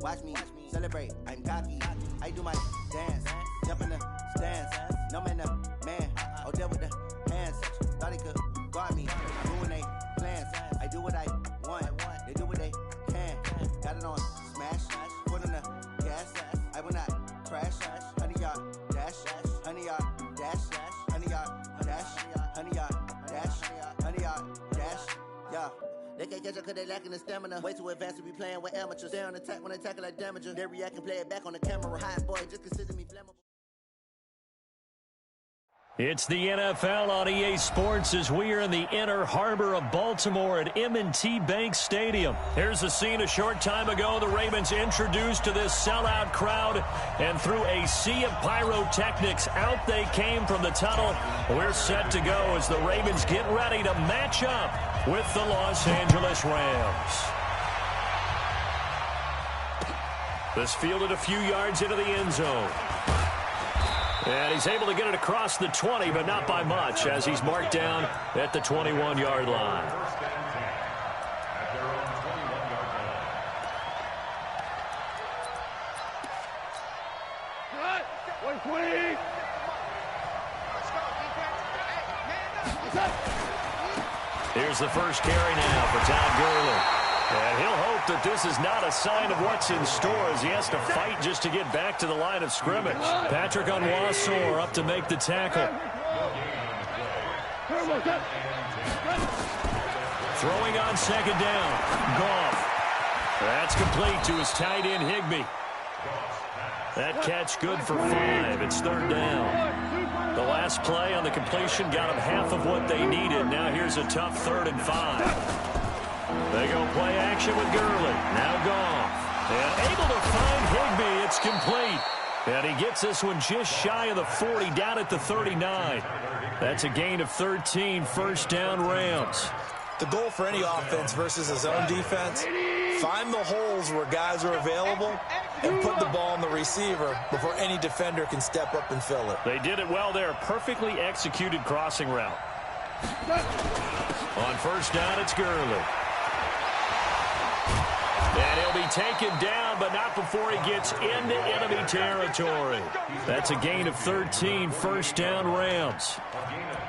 Watch me celebrate, I'm cocky. I do my dance, jump in the stands. No man, the man. Oh, there with the hands. Thought he could guard me. Doing they plans. I do what I want. They do what they can. Got it on smash. Put on the gas. I will not crash. 100 yard dash. 100 yard dash. 100 yard dash. 100 yard dash. 100 yard dash. Yeah. They can't catch up cause they lacking the stamina. Way too advanced to be playing with amateurs. Stay on attack when they tackle like damager. They react and play it back on the camera. Hot boy, just consider me flammable. It's the NFL on EA Sports as we are in the inner harbor of Baltimore at M&T Bank Stadium. Here's a scene a short time ago. The Ravens introduced to this sellout crowd, and through a sea of pyrotechnics, out they came from the tunnel. We're set to go as the Ravens get ready to match up with the Los Angeles Rams. This fielded a few yards into the end zone. And he's able to get it across the 20, but not by much, as he's marked down at the 21-yard line. Here's the first carry now for Todd Gurley. And he'll hope that this is not a sign of what's in store as he has to fight just to get back to the line of scrimmage. Patrick Onwuasor up to make the tackle. Throwing on second down. Goff. That's complete to his tight end, Higbee. That catch good for 5. It's third down. The last play on the completion got them half of what they needed. Now here's a tough 3rd and 5. They go play action with Gurley. Now Goff. And able to find Higbee. It's complete. And he gets this one just shy of the 40, down at the 39. That's a gain of 13, first down Rams. The goal for any offense versus his own defense, find the holes where guys are available and put the ball on the receiver before any defender can step up and fill it. They did it well there. Perfectly executed crossing route. On first down, it's Gurley. And he'll be taken down, but not before he gets into enemy territory. That's a gain of 13, first down Rams.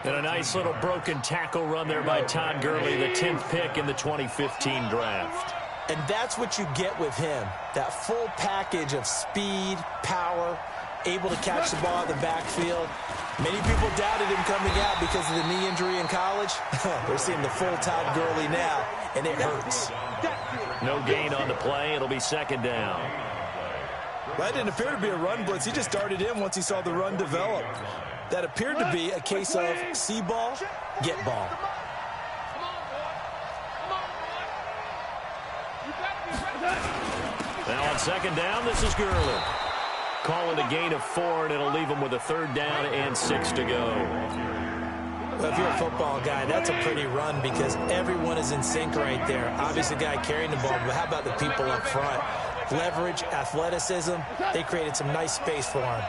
And a nice little broken tackle run there by Todd Gurley, the 10th pick in the 2015 draft. And that's what you get with him, that full package of speed, power, able to catch the ball in the backfield. Many people doubted him coming out because of the knee injury in college. They're seeing the full Todd Gurley now, and it hurts. No gain on the play. It'll be second down. That didn't appear to be a run blitz. He just darted in once he saw the run develop. That appeared to be a case of see ball, get ball. Now on second down, this is Gurley. Calling a gain of 4, and it'll leave him with a 3rd down and 6 to go. Well, if you're a football guy, that's a pretty run because everyone is in sync right there. Obviously, the guy carrying the ball, but how about the people up front? Leverage, athleticism, they created some nice space for him.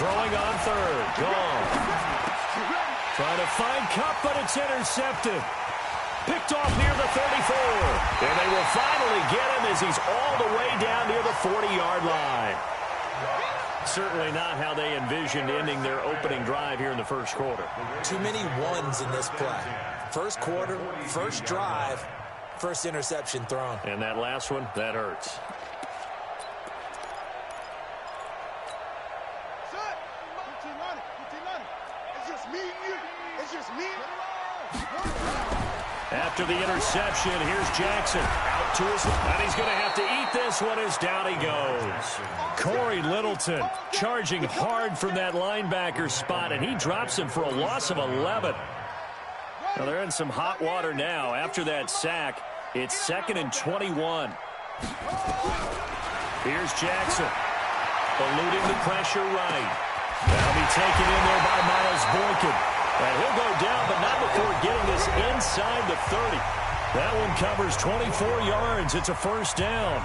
Throwing on 3rd. Gone. Trying to find Kupp, but it's intercepted. Picked off near the 34. And they will finally get him as he's all the way down near the 40-yard line. Certainly not how they envisioned ending their opening drive here in the first quarter. Too many ones in this play. First quarter, first drive, first interception thrown. And that last one, that hurts. After the interception, here's Jackson. Out to his left. And he's going to have to eat this one as down he goes. Corey Littleton charging hard from that linebacker spot, and he drops him for a loss of 11. Now they're in some hot water now. After that sack, it's 2nd and 21. Here's Jackson. Eluding the pressure right. That'll be taken in there by Miles Boykin. And he'll go down, but not before getting this inside the 30. That one covers 24 yards. It's a first down.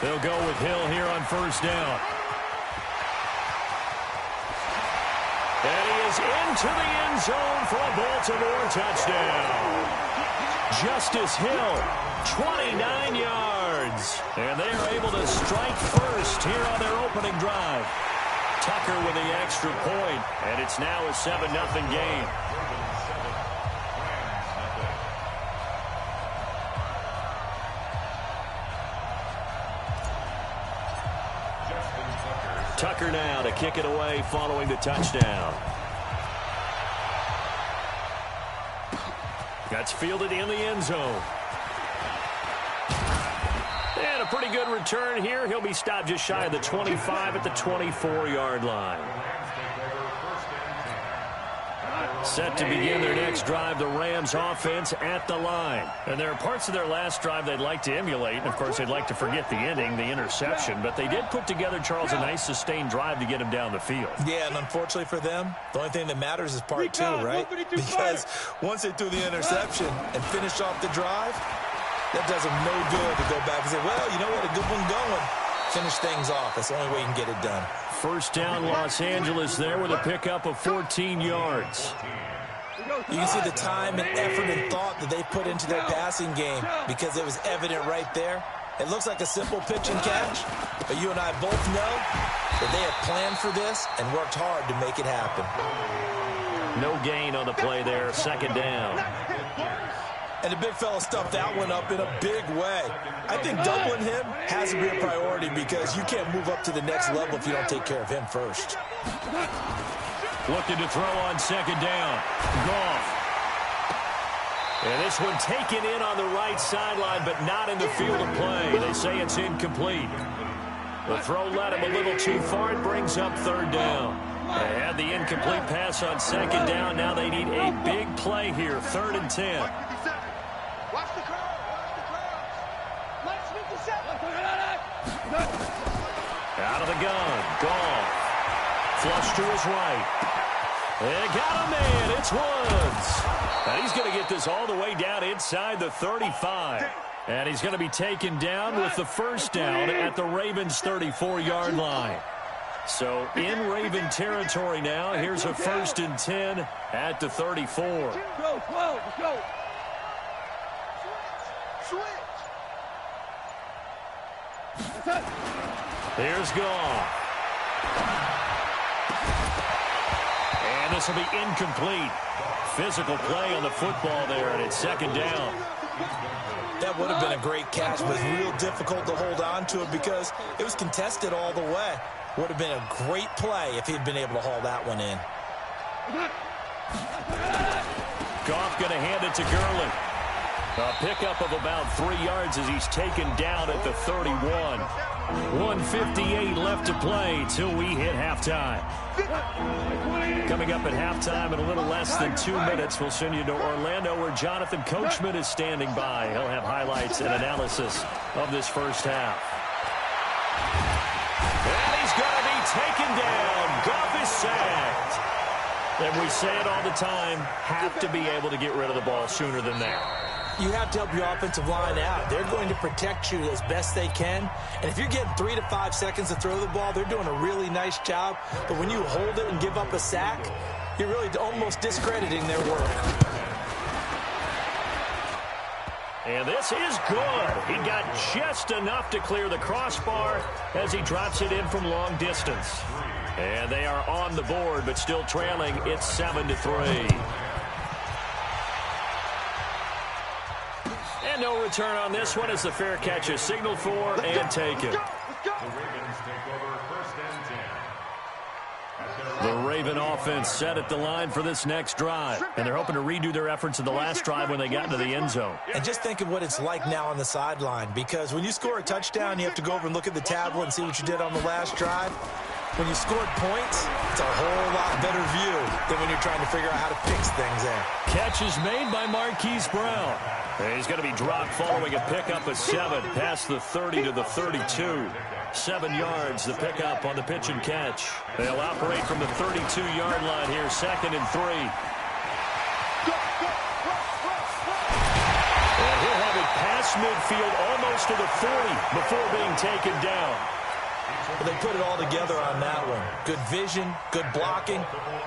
They'll go with Hill here on first down. And he is into the end zone for a Baltimore touchdown. Justice Hill, 29 yards. And they are able to strike first here on their opening drive. Tucker with the extra point, and it's now a 7-0 game. Tucker now to kick it away following the touchdown. That's fielded in the end zone. And a pretty good return here. He'll be stopped just shy of the 25 at the 24-yard line. Set to begin their next drive, the Rams offense at the line. And there are parts of their last drive they'd like to emulate. And, of course, they'd like to forget the ending, the interception. But they did put together, Charles, a nice sustained drive to get him down the field. Yeah, and unfortunately for them, the only thing that matters is part two, right? Because once they threw the interception and finished off the drive, that does them no good to go back and say, well, you know what, a good one going. Finish things off. That's the only way you can get it done. First down, Los Angeles there with a pickup of 14 yards. You can see the time and effort and thought that they put into their passing game because it was evident right there. It looks like a simple pitch and catch, but you and I both know that they had planned for this and worked hard to make it happen. No gain on the play there, second down. And the big fella stuffed that one up in a big way. I think doubling him has to be a priority because you can't move up to the next level if you don't take care of him first. Looking to throw on second down. Goff. And this one taken in on the right sideline, but not in the field of play. They say it's incomplete. The throw led him a little too far. It brings up third down. They had the incomplete pass on second down. Now they need a big play here, 3rd and 10. Watch the crowd. Let's make the set. Out of the gun. Goff. Flush to his right. They got a man. It's Woods. And he's going to get this all the way down inside the 35. And he's going to be taken down with the first down at the Ravens' 34-yard line. So in Raven territory now. Here's a 1st and 10 at the 34. Go, go. Switch. Here's Goff. And this will be incomplete. Physical play on the football there, and it's second down. That would have been a great catch, but it's real difficult to hold on to it because it was contested all the way. Would have been a great play if he'd been able to haul that one in. Goff going to hand it to Gurley. A pickup of about 3 yards as he's taken down at the 31. 1:58 left to play till we hit halftime. Coming up at halftime in a little less than 2 minutes, we'll send you to Orlando where Jonathan Coachman is standing by. He'll have highlights and analysis of this first half. And he's going to be taken down. Goff is sacked. And we say it all the time, have to be able to get rid of the ball sooner than that. You have to help your offensive line out. They're going to protect you as best they can. And if you're getting 3 to 5 seconds to throw the ball, they're doing a really nice job. But when you hold it and give up a sack, you're really almost discrediting their work. And this is good. He got just enough to clear the crossbar as he drops it in from long distance. And they are on the board, but still trailing. It's 7-3. And no return on this one as the fair catch is signaled for and taken. The Raven offense set at the line for this next drive. And they're hoping to redo their efforts in the last drive when they got into the end zone. And just think of what it's like now on the sideline. Because when you score a touchdown, you have to go over and look at the tablet and see what you did on the last drive. When you scored points, it's a whole lot better view than when you're trying to figure out how to fix things there. Catch is made by Marquise Brown. And he's going to be dropped following a pickup of 7 past the 30 to the 32. 7 yards, the pickup on the pitch and catch. They'll operate from the 32-yard line here, 2nd and 3. And he'll have it past midfield almost to the 40 before being taken down. Well, they put it all together on that one. Good vision, good blocking.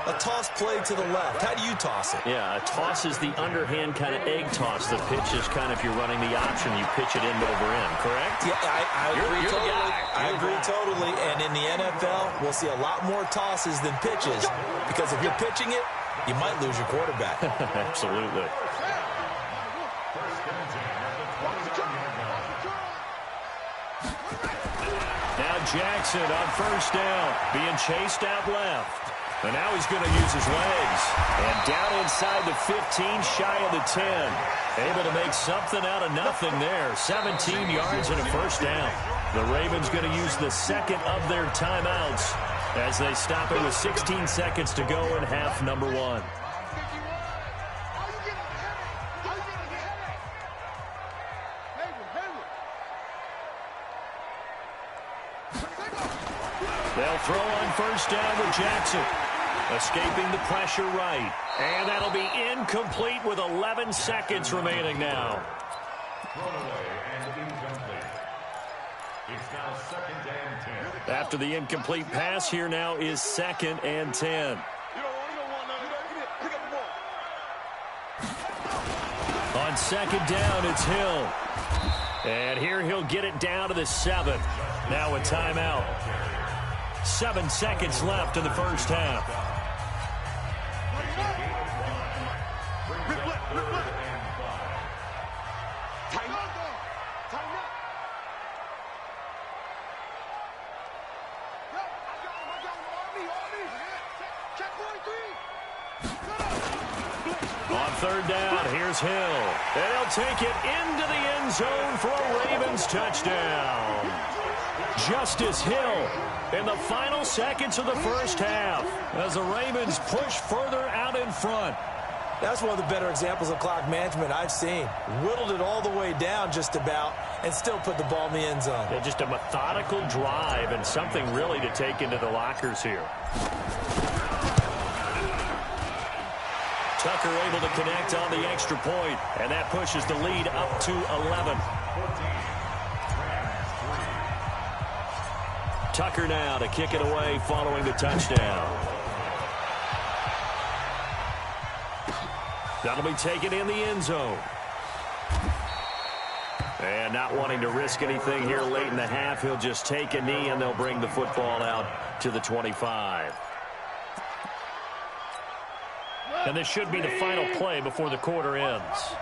A toss play to the left. How do you toss it? Yeah, a toss is the underhand kind of egg toss. The pitch is kind of, if you're running the option, you pitch it end over end, correct? Yeah, I agree You're totally. I agree totally. And in the NFL, we'll see a lot more tosses than pitches because if you're pitching it, you might lose your quarterback. Absolutely. Now Jackson on first down, being chased out left. And now he's going to use his legs. And down inside the 15, shy of the 10. Able to make something out of nothing there. 17 yards and a first down. The Ravens going to use the second of their timeouts as they stop it with 16 seconds to go in half number one. They'll throw on first down with Jackson. Escaping the pressure right. And that'll be incomplete with 11 seconds remaining now. After the incomplete pass, here now is 2nd and 10. On 2nd down, it's Hill. And here he'll get it down to the 7. Now a timeout. 7 seconds left in the first half. On 3rd down, here's Hill. And he'll take it into the end zone for a Ravens touchdown. Justice Hill in the final seconds of the first half as the Ravens push further out in front. That's one of the better examples of clock management I've seen. Whittled it all the way down just about and still put the ball in the end zone. Yeah, just a methodical drive and something really to take into the lockers here. Tucker able to connect on the extra point, and that pushes the lead up to 11. Tucker now to kick it away following the touchdown. That'll be taken in the end zone. And not wanting to risk anything here late in the half, he'll just take a knee and they'll bring the football out to the 25. And this should be the final play before the quarter ends.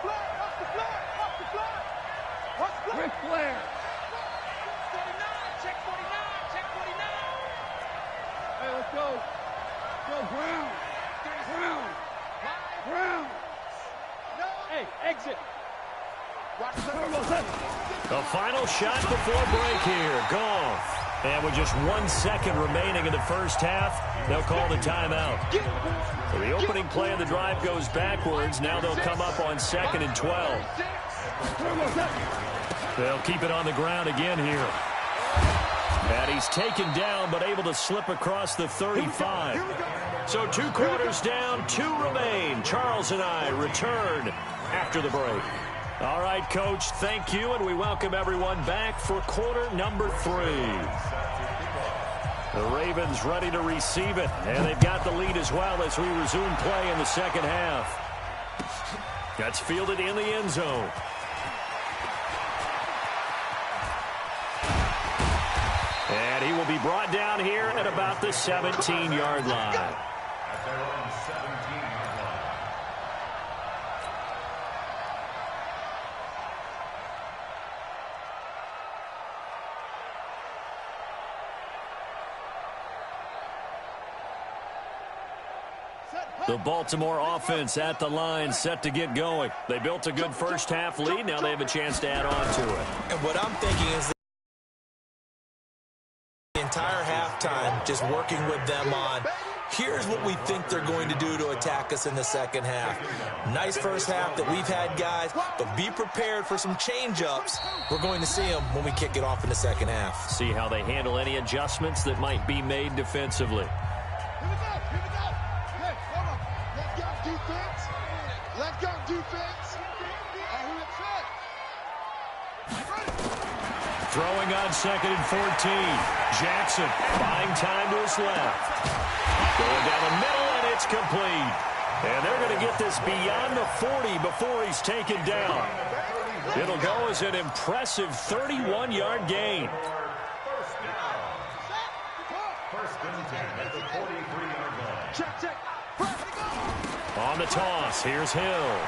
Ric Flair. Hey, let's go. Go, Brown. Brown. Brown. Hey, exit. The final shot before break here. Goff. And with just 1 second remaining in the first half, they'll call the timeout. So the opening play of the drive goes backwards. Now they'll come up on 2nd and 12. They'll keep it on the ground again here. And he's taken down but able to slip across the 35. So 2 quarters down, 2 remain. Charles and I return after the break. All right, Coach, thank you, and we welcome everyone back for quarter number 3. The Ravens ready to receive it, and they've got the lead as well as we resume play in the second half. That's fielded in the end zone. And he will be brought down here at about the 17-yard line. The Baltimore offense at the line, set to get going. They built a good first half lead. Now they have a chance to add on to it. And what I'm thinking is the entire halftime just working with them on, here's what we think they're going to do to attack us in the second half. Nice first half that we've had, guys, but be prepared for some change-ups. We're going to see them when we kick it off in the second half. See how they handle any adjustments that might be made defensively. Throwing on 2nd and 14. Jackson buying time to his left. Going down the middle, and it's complete. And they're going to get this beyond the 40 before he's taken down. It'll go as an impressive 31-yard gain. On the toss, here's Hill.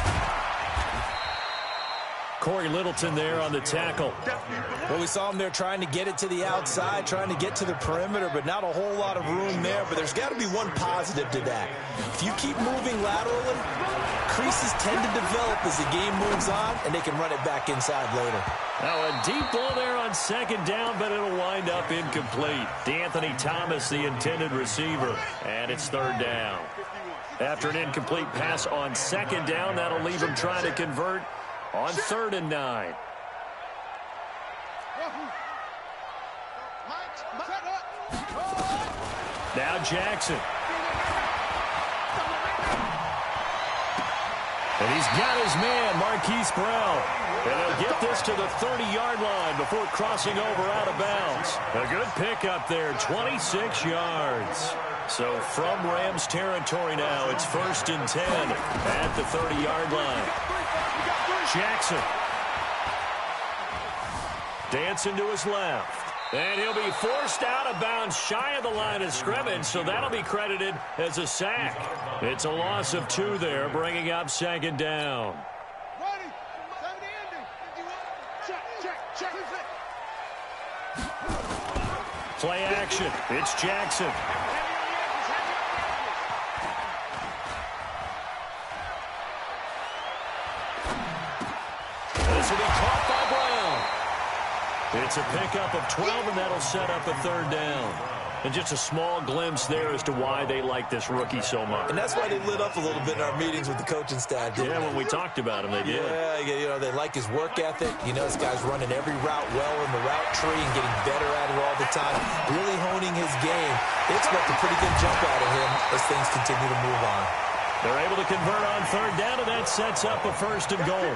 Corey Littleton there on the tackle. Well, we saw him there trying to get it to the outside, trying to get to the perimeter, but not a whole lot of room there. But there's got to be one positive to that. If you keep moving laterally, creases tend to develop as the game moves on, and they can run it back inside later. Now a deep ball there on 2nd down, but it'll wind up incomplete. DeAnthony Thomas, the intended receiver, and it's 3rd down. After an incomplete pass on 2nd down, that'll leave him trying to convert on 3rd and 9. Now Jackson. And he's got his man, Marquise Brown. And he'll get this to the 30-yard line before crossing over out of bounds. A good pickup there, 26 yards. So from Rams territory now, it's 1st and 10 at the 30-yard line. Jackson. Dancing to his left. And he'll be forced out of bounds shy of the line of scrimmage, so that'll be credited as a sack. It's a loss of 2 there, bringing up 2nd down. Play action. It's Jackson. This will be caught by Brown. It's a pickup of 12, and that'll set up a 3rd down. And just a small glimpse there as to why they like this rookie so much. And that's why they lit up a little bit in our meetings with the coaching staff. Yeah, when we talked about him, they did. Yeah, you know, they like his work ethic. You know, this guy's running every route well in the route tree and getting better at it all the time, really honing his game. They expect a pretty good jump out of him as things continue to move on. They're able to convert on 3rd down, and that sets up a 1st and goal.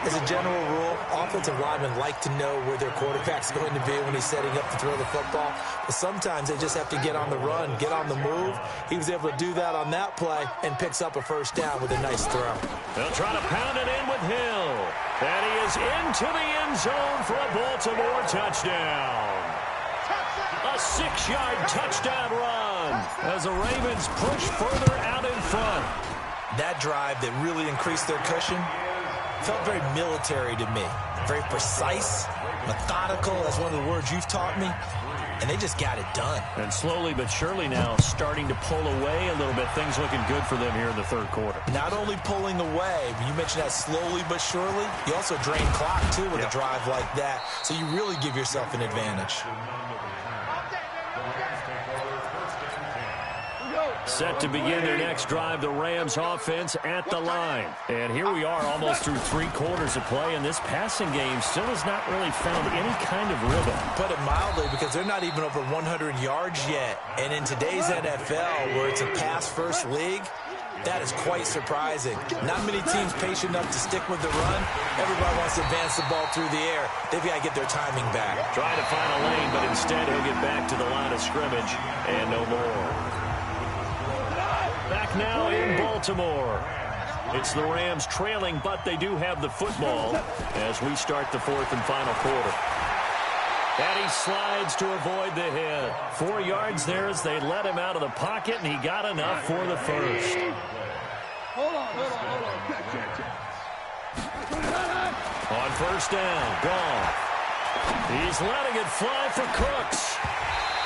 As a general rule, offensive linemen like to know where their quarterback's going to be when he's setting up to throw the football. But sometimes they just have to get on the run, get on the move. He was able to do that on that play and picks up a 1st down with a nice throw. They'll try to pound it in with Hill. And he is into the end zone for a Baltimore touchdown. A 6-yard touchdown run as the Ravens push further out in front. That drive that really increased their cushion felt very military to me. Very precise, methodical. That's one of the words you've taught me. And they just got it done. And slowly but surely now starting to pull away a little bit. Things looking good for them here in the 3rd quarter. Not only pulling away, but you mentioned that slowly but surely. You also drain clock, too, with a drive like that. So you really give yourself an advantage. Set to begin their next drive, the Rams offense at the line. And here we are almost through 3 quarters of play, and this passing game still has not really found any kind of rhythm. Put it mildly, because they're not even over 100 yards yet. And in today's NFL, where it's a pass-first league, that is quite surprising. Not many teams patient enough to stick with the run. Everybody wants to advance the ball through the air. They've got to get their timing back. Trying to find a lane, but instead he'll get back to the line of scrimmage and no more. Back now in Baltimore. It's the Rams trailing, but they do have the football as we start the 4th and final quarter. And he slides to avoid the hit. 4 yards there as they let him out of the pocket, and he got enough for the 1st. Hold on. On 1st down, Goff. He's letting it fly for Cooks.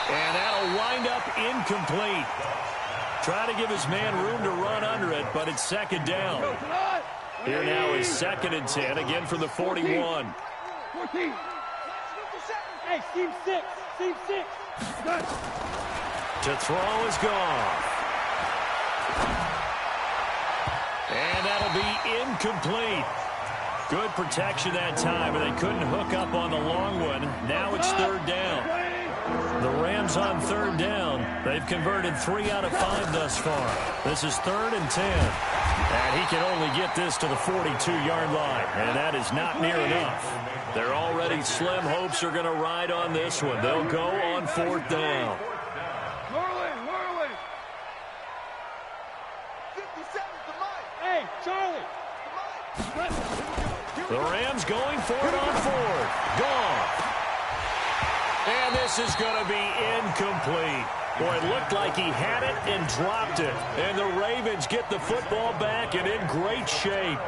And that'll wind up incomplete. Try to give his man room to run under it, but it's 2nd down. Here now is 2nd and 10, again from the 41. 14. Hey, team 6. To throw is Goff. And that'll be incomplete. Good protection that time, but they couldn't hook up on the long one. Now it's 3rd down. The Rams on third down. They've converted 3 out of 5 thus far. This is 3rd and 10. And he can only get this to the 42-yard line. And that is not near enough. Their already slim hopes are going to ride on this one. They'll go on 4th down. Hey, Charlie. The Rams going for it on 4th. Gone. And this is going to be incomplete. Boy, it looked like he had it and dropped it. And the Ravens get the football back and in great shape.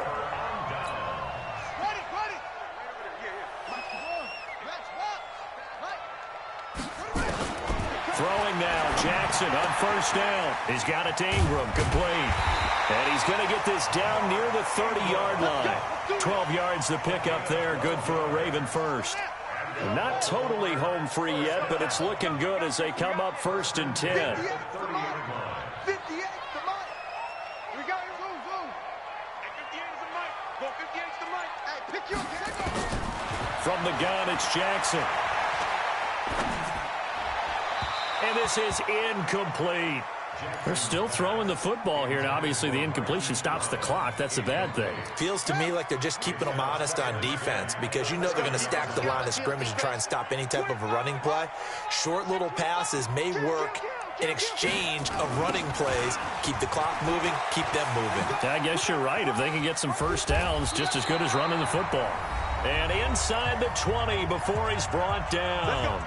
Throwing now, Jackson on 1st down. He's got it to Ingram, complete. And he's going to get this down near the 30-yard line. 12 yards to pick up there, good for a Raven first. Not totally home free yet, but it's looking good as they come up 1st and 10. 58 to Mike. 58 to Mike. We got it. Zoom. Hey, 58 to Mike. Go 58 to Mike. Hey, pick your pick. From the gun, it's Jackson. And this is incomplete. They're still throwing the football here, and obviously the incompletion stops the clock. That's a bad thing. Feels to me like they're just keeping them honest on defense because you know they're going to stack the line of scrimmage and try and stop any type of a running play. Short little passes may work in exchange of running plays. Keep the clock moving, keep them moving. I guess you're right. If they can get some first downs, just as good as running the football. And inside the 20 before he's brought down.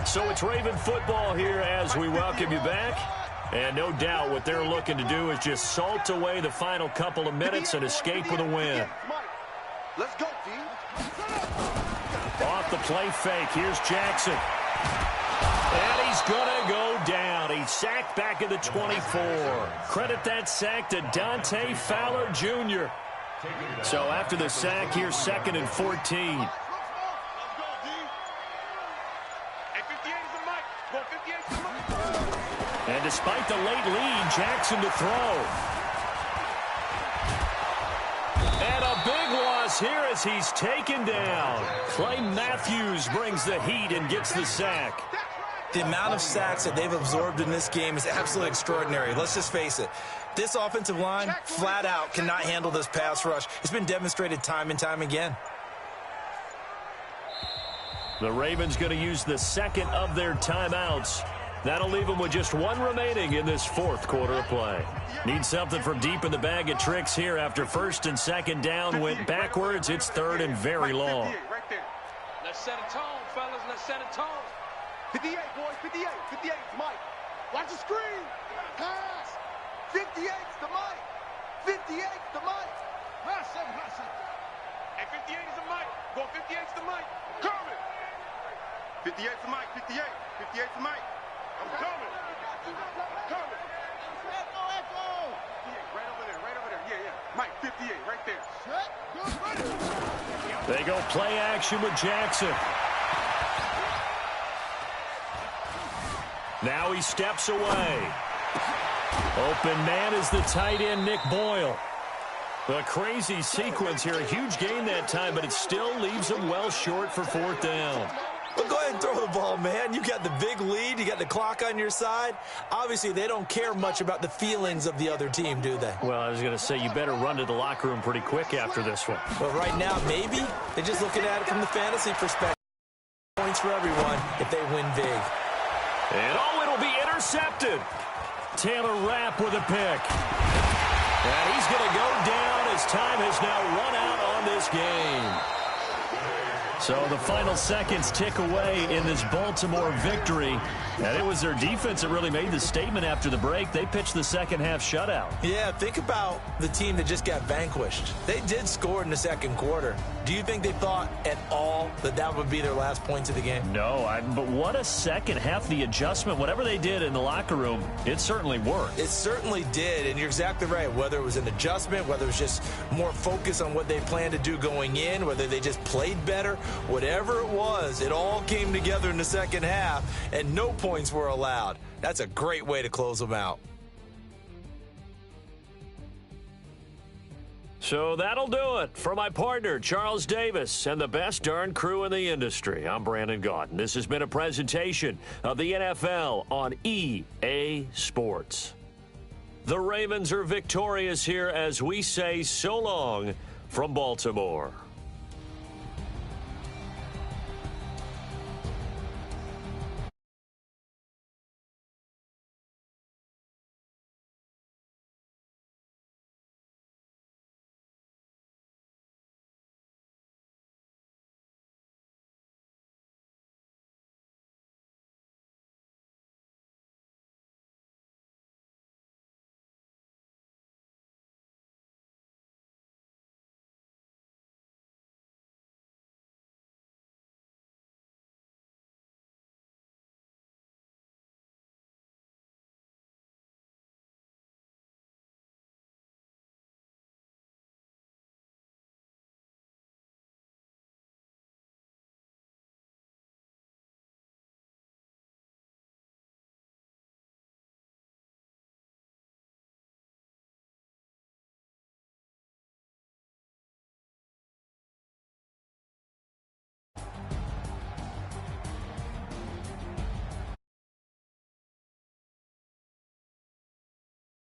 So it's Raven football here as we welcome you back. And no doubt what they're looking to do is just salt away the final couple of minutes and escape with a win. Let's go, D. Off the play fake. Here's Jackson. And he's going to go down. He's sacked back at the 24. Credit that sack to Dante Fowler Jr. So after the sack, here's 2nd and 14. And despite the late lead, Jackson to throw. And a big loss here as he's taken down. Clay Matthews brings the heat and gets the sack. The amount of sacks that they've absorbed in this game is absolutely extraordinary. Let's just face it. This offensive line, flat out, cannot handle this pass rush. It's been demonstrated time and time again. The Ravens going to use the 2nd of their timeouts. That'll leave them with just 1 remaining in this 4th quarter of play. Need something from deep in the bag of tricks here after 1st and 2nd down went backwards. It's 3rd and very long. Right there. Let's set a tone, fellas. Let's set a tone. 58, boys. 58. 58 to Mike. Watch the screen. Pass. 58 to Mike. 58 to Mike. Pass him. Hey, 58 is to Mike. Go 58 to Mike. Coming. 58 to Mike. 58. 58 to Mike. I'm coming. Echo. Right over there. Yeah. Mike, 58, right there. They go play action with Jackson. Now he steps away. Open man is the tight end, Nick Boyle. A crazy sequence here. A huge gain that time, but it still leaves him well short for 4th down. Well, go ahead and throw the ball, man. You got the big lead. You got the clock on your side. Obviously, they don't care much about the feelings of the other team, do they? Well, I was going to say, you better run to the locker room pretty quick after this one. Well, right now, maybe. They're just looking at it from the fantasy perspective. Points for everyone if they win big. And, it'll be intercepted. Taylor Rapp with a pick. And he's going to go down as time has now run out on this game. So the final seconds tick away in this Baltimore victory. And it was their defense that really made the statement after the break. They pitched the second-half shutout. Yeah, think about the team that just got vanquished. They did score in the 2nd quarter. Do you think they thought at all that that would be their last points of the game? No, but what a second half. The adjustment, whatever they did in the locker room, it certainly worked. It certainly did, and you're exactly right. Whether it was an adjustment, whether it was just more focus on what they planned to do going in, whether they just played better, whatever it was, it all came together in the 2nd half, and no points were allowed. That's a great way to close them out. So that'll do it. For my partner, Charles Davis, and the best darn crew in the industry, I'm Brandon Gaudin. This has been a presentation of the NFL on EA Sports. The Ravens are victorious here as we say so long from Baltimore.